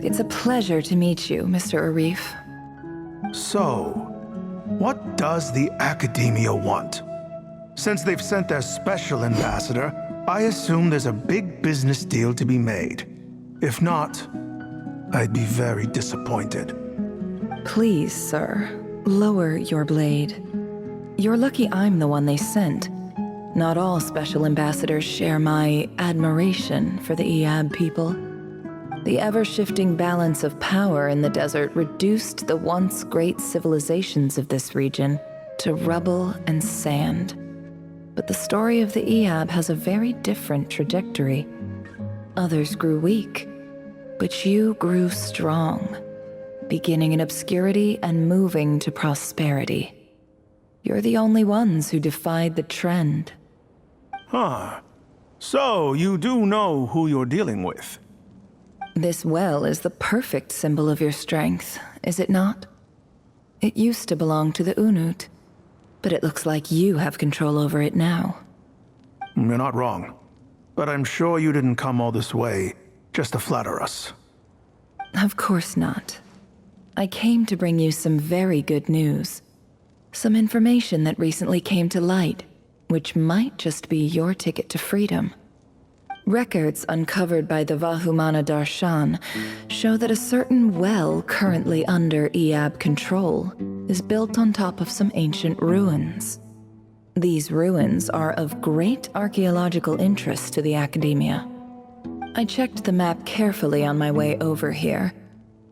It's a pleasure to meet you, Mr. Arif. So, what does the Academia want? Since they've sent their special ambassador, I assume there's a big business deal to be made. If not, I'd be very disappointed. Please, sir, lower your blade. You're lucky I'm the one they sent. Not all special ambassadors share my admiration for the Iab people. The ever-shifting balance of power in the desert reduced the once great civilizations of this region to rubble and sand. But the story of the Iab has a very different trajectory. Others grew weak, but you grew strong, beginning in obscurity and moving to prosperity. You're the only ones who defied the trend. Huh. So, you do know who you're dealing with? This well is the perfect symbol of your strength, is it not? It used to belong to the Unut, but it looks like you have control over it now. You're not wrong. But I'm sure you didn't come all this way just to flatter us. Of course not. I came to bring you some very good news. Some information that recently came to light, which might just be your ticket to freedom. Records uncovered by the Vahumana Darshan show that a certain well currently under Iab control is built on top of some ancient ruins. These ruins are of great archaeological interest to the Academia. I checked the map carefully on my way over here,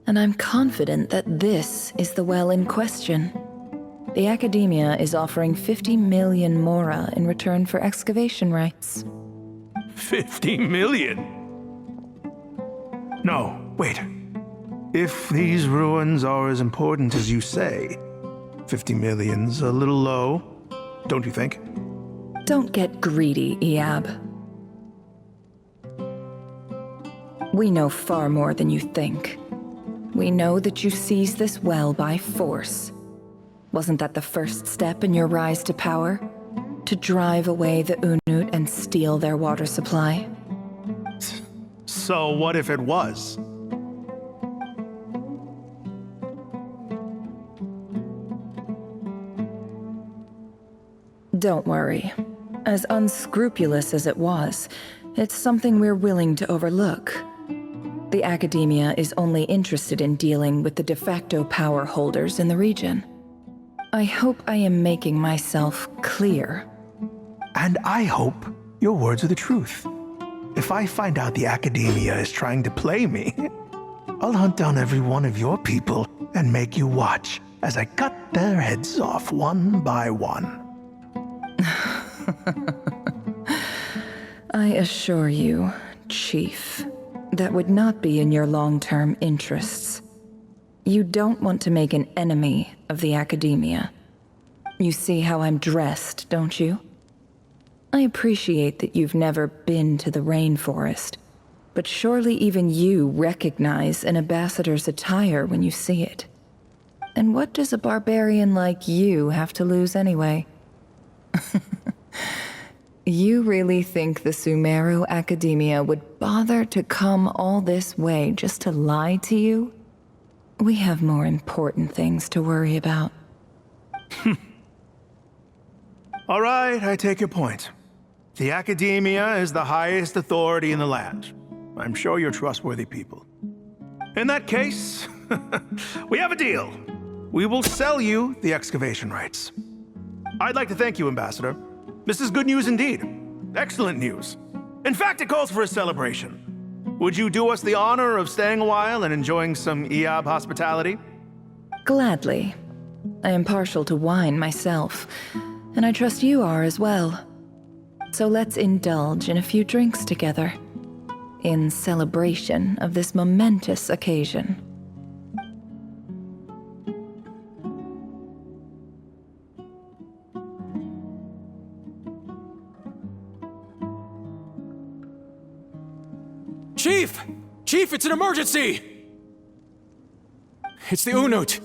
and I'm confident that this is the well in question. The Academia is offering 50 million mora in return for excavation rights. 50 million? No, wait. If these ruins are as important as you say, 50 million's a little low, don't you think? Don't get greedy, Iab. We know far more than you think. We know that you seized this well by force. Wasn't that the first step in your rise to power? To drive away the Unut and steal their water supply? So what if it was? Don't worry. As unscrupulous as it was, it's something we're willing to overlook. The Academia is only interested in dealing with the de facto power holders in the region. I hope I am making myself clear. And I hope your words are the truth. If I find out the Academia is trying to play me, I'll hunt down every one of your people and make you watch as I cut their heads off one by one. I assure you, Chief, that would not be in your long-term interests. You don't want to make an enemy of the Academia. You see how I'm dressed, don't you? I appreciate that you've never been to the rainforest, but surely even you recognize an ambassador's attire when you see it. And what does a barbarian like you have to lose anyway? You really think the Sumeru Academia would bother to come all this way just to lie to you? We have more important things to worry about. All right, I take your point. The Academia is the highest authority in the land. I'm sure you're trustworthy people. In that case, we have a deal. We will sell you the excavation rights. I'd like to thank you, Ambassador. This is good news indeed. Excellent news. In fact, it calls for a celebration. Would you do us the honor of staying a while and enjoying some Iab hospitality? Gladly. I am partial to wine myself, and I trust you are as well. So let's indulge in a few drinks together, in celebration of this momentous occasion. Chief! Chief, it's an emergency! It's the Unut.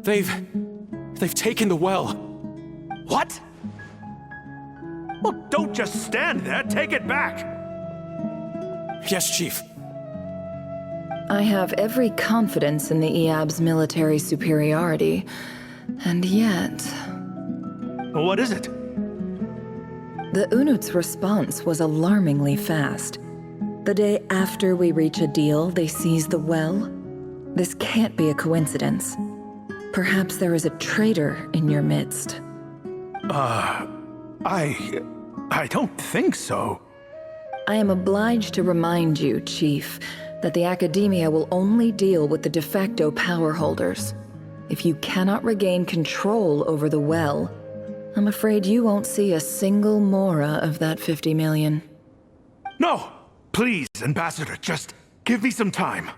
They've taken the well. What? Well, don't just stand there. Take it back. Yes, Chief. I have every confidence in the EAB's military superiority, and yet... What is it? The Unut's response was alarmingly fast. The day after we reach a deal, they seize the well. This can't be a coincidence. Perhaps there is a traitor in your midst. I don't think so. I am obliged to remind you, Chief, that the Academia will only deal with the de facto power holders. If you cannot regain control over the well, I'm afraid you won't see a single mora of that 50 million. No! Please, Ambassador, just give me some time.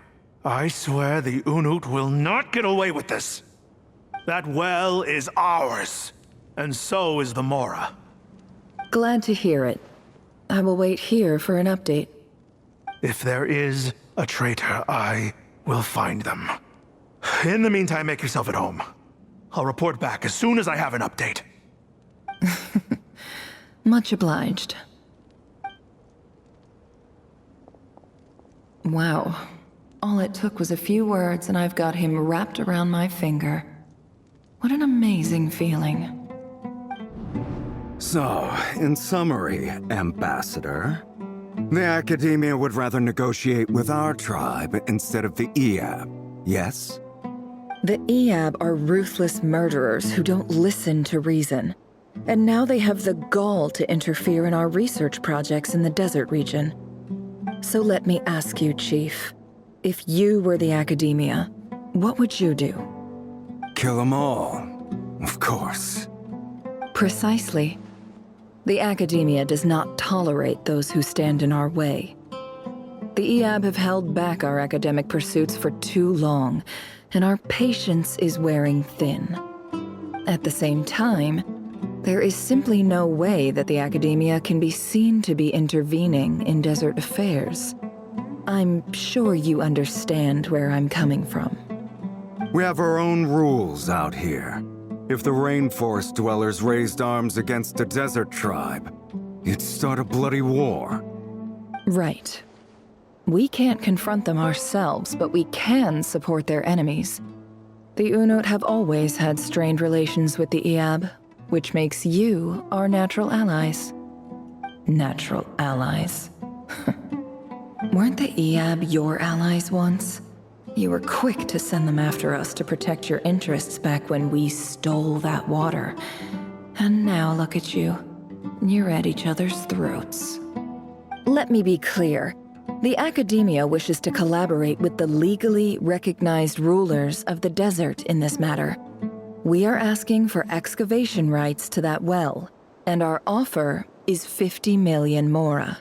I swear the Unut will not get away with this. That well is ours, and so is the mora. Glad to hear it. I will wait here for an update. If there is a traitor, I will find them. In the meantime, make yourself at home. I'll report back as soon as I have an update. Much obliged. Wow. All it took was a few words and I've got him wrapped around my finger. What an amazing feeling. So, in summary, Ambassador, the Academia would rather negotiate with our tribe instead of the EAB, yes? The EAB are ruthless murderers who don't listen to reason. And now they have the gall to interfere in our research projects in the desert region. So let me ask you, Chief, if you were the Academia, what would you do? Kill them all, of course. Precisely. The Academia does not tolerate those who stand in our way. The EAB have held back our academic pursuits for too long, and our patience is wearing thin. At the same time, there is simply no way that the Academia can be seen to be intervening in desert affairs. I'm sure you understand where I'm coming from. We have our own rules out here. If the rainforest dwellers raised arms against a desert tribe, it'd start a bloody war. Right. We can't confront them ourselves, but we can support their enemies. The Unut have always had strained relations with the EAB, which makes you our natural allies. Natural allies. Weren't the EAB your allies once? You were quick to send them after us to protect your interests back when we stole that water. And now look at you. You're at each other's throats. Let me be clear. The Academia wishes to collaborate with the legally recognized rulers of the desert in this matter. We are asking for excavation rights to that well, and our offer is 50 million mora.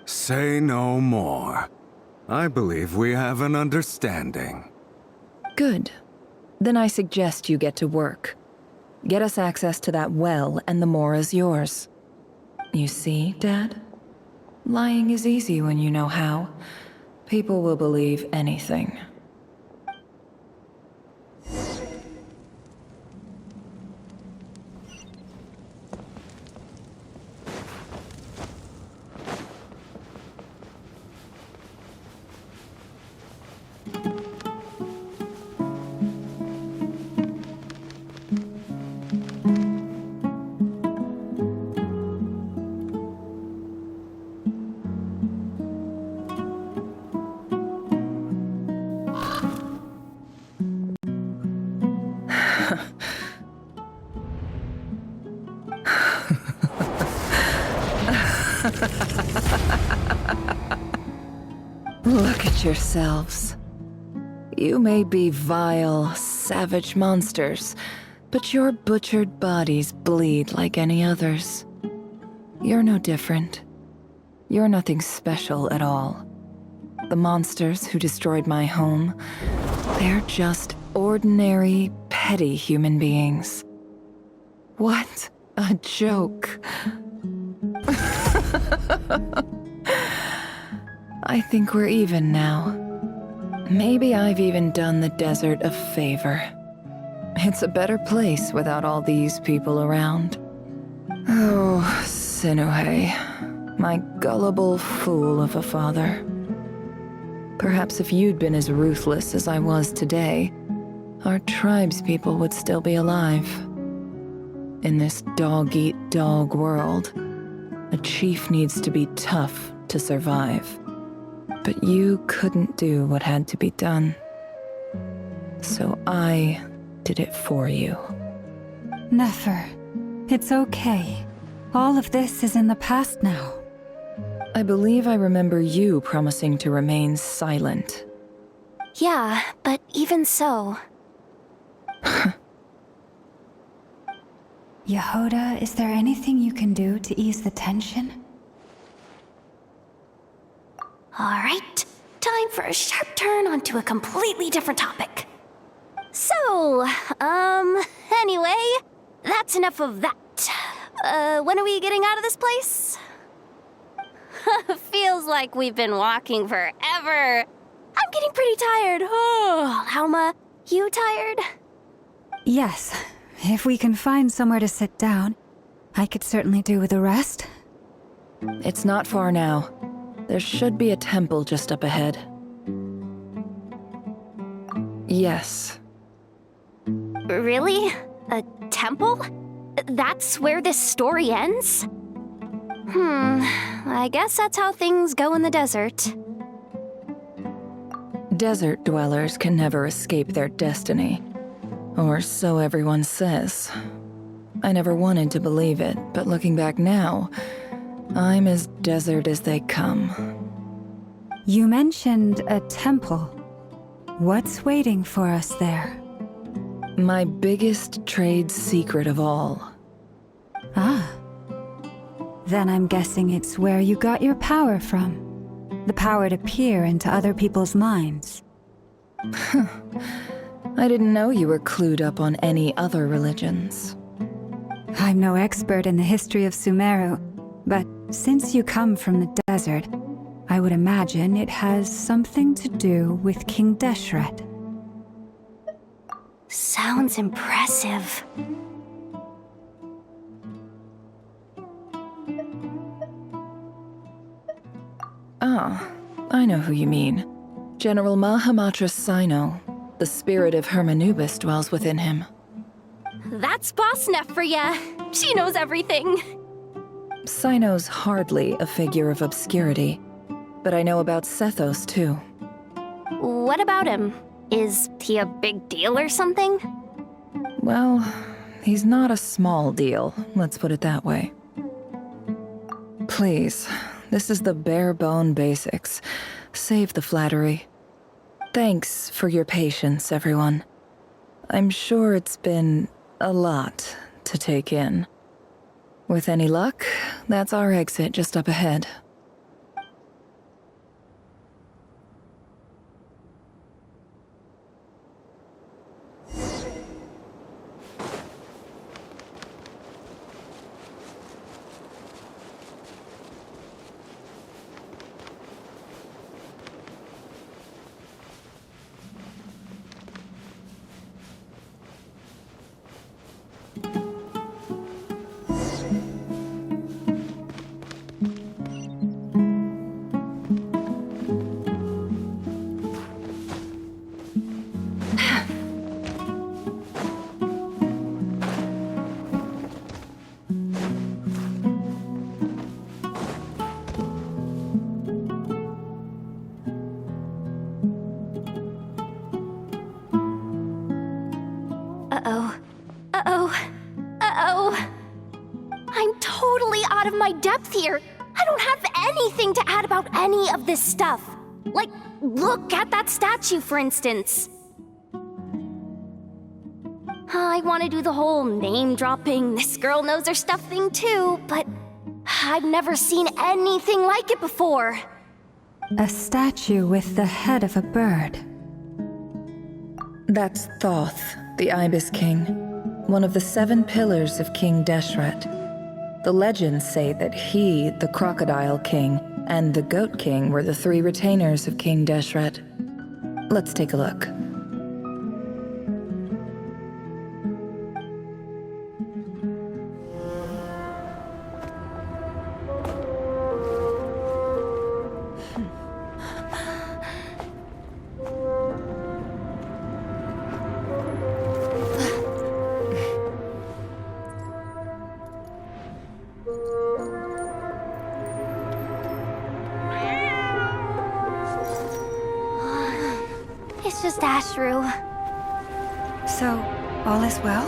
Say no more. I believe we have an understanding. Good. Then I suggest you get to work. Get us access to that well, and the mora's yours. You see, Dad? Lying is easy when you know how. People will believe anything. Look at yourselves. You may be vile, savage monsters, but your butchered bodies bleed like any others. You're no different. You're nothing special at all. The monsters who destroyed my home, they're just ordinary, petty human beings. What a joke. I think we're even now. Maybe I've even done the desert a favor. It's a better place without all these people around. Oh, Sinuhe, My gullible fool of a father. Perhaps if you'd been as ruthless as I was today, our tribespeople would still be alive. In this dog-eat-dog world, a chief needs to be tough to survive. But you couldn't do what had to be done. So I did it for you. Nefer, it's okay. All of this is in the past now. I believe I remember you promising to remain silent. Yeah, but even so... Yehoda, is there anything you can do to ease the tension? Alright, time for a sharp turn onto a completely different topic. So, anyway, that's enough of that. When are we getting out of this place? Feels like we've been walking forever. I'm getting pretty tired. Oh, Alma, you tired? Yes. If we can find somewhere to sit down, I could certainly do with a rest. It's not far now. There should be a temple just up ahead. Yes. Really? A temple? That's where this story ends? I guess that's how things go in the desert. Desert dwellers can never escape their destiny. Or so everyone says. I never wanted to believe it, but looking back now, I'm as desert as they come. You mentioned a temple. What's waiting for us there? My biggest trade secret of all. Ah. Then I'm guessing it's where you got your power from. The power to peer into other people's minds. I didn't know you were clued up on any other religions. I'm no expert in the history of Sumeru, but since you come from the desert, I would imagine it has something to do with King Deshret. Sounds impressive. Ah, I know who you mean. General Mahamatra Sino. The spirit of Hermanubis dwells within him. That's Boss Neff for ya. She knows everything. Sino's hardly a figure of obscurity, but I know about Sethos too. What about him? Is he a big deal or something? Well, he's not a small deal, let's put it that way. Please, this is the bare-bone basics. Save the flattery. Thanks for your patience, everyone. I'm sure it's been a lot to take in. With any luck, that's our exit just up ahead. Uh-oh. Uh-oh. Uh-oh. I'm totally out of my depth here. I don't have anything to add about any of this stuff. Like, look at that statue, for instance. I want to do the whole name-dropping, this girl knows her stuff thing too, but I've never seen anything like it before. A statue with the head of a bird. That's Thoth, the Ibis King, one of the 7 pillars of King Deshret. The legends say that he, the Crocodile King, and the Goat King were the 3 retainers of King Deshret. Let's take a look. It's just Ashru. So, all is well?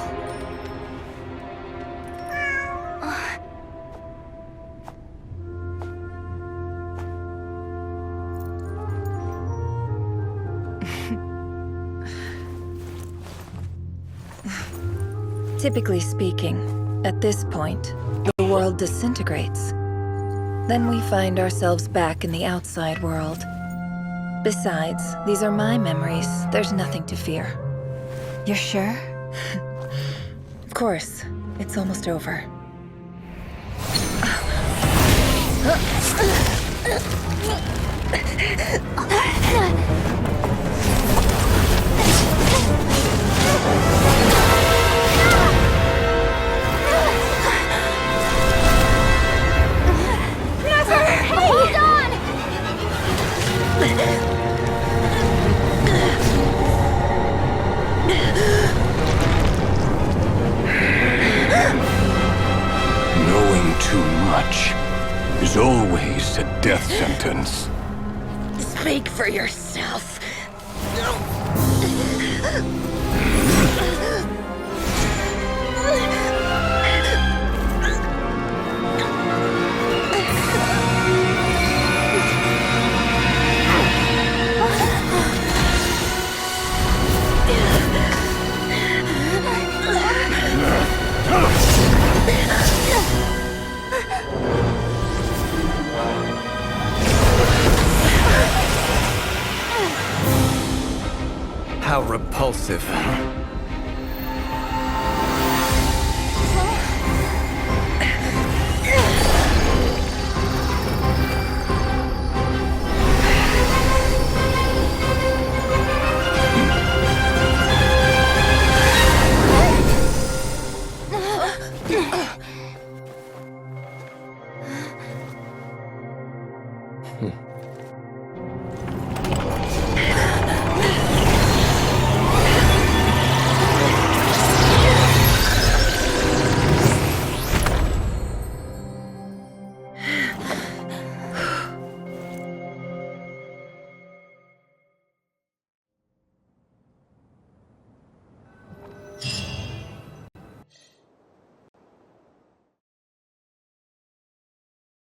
Typically speaking, at this point, the world disintegrates. Then we find ourselves back in the outside world. Besides, these are my memories. There's nothing to fear. You're sure? Of course, it's almost over. Hold on! Knowing too much is always a death sentence. Speak for yourself. How repulsive.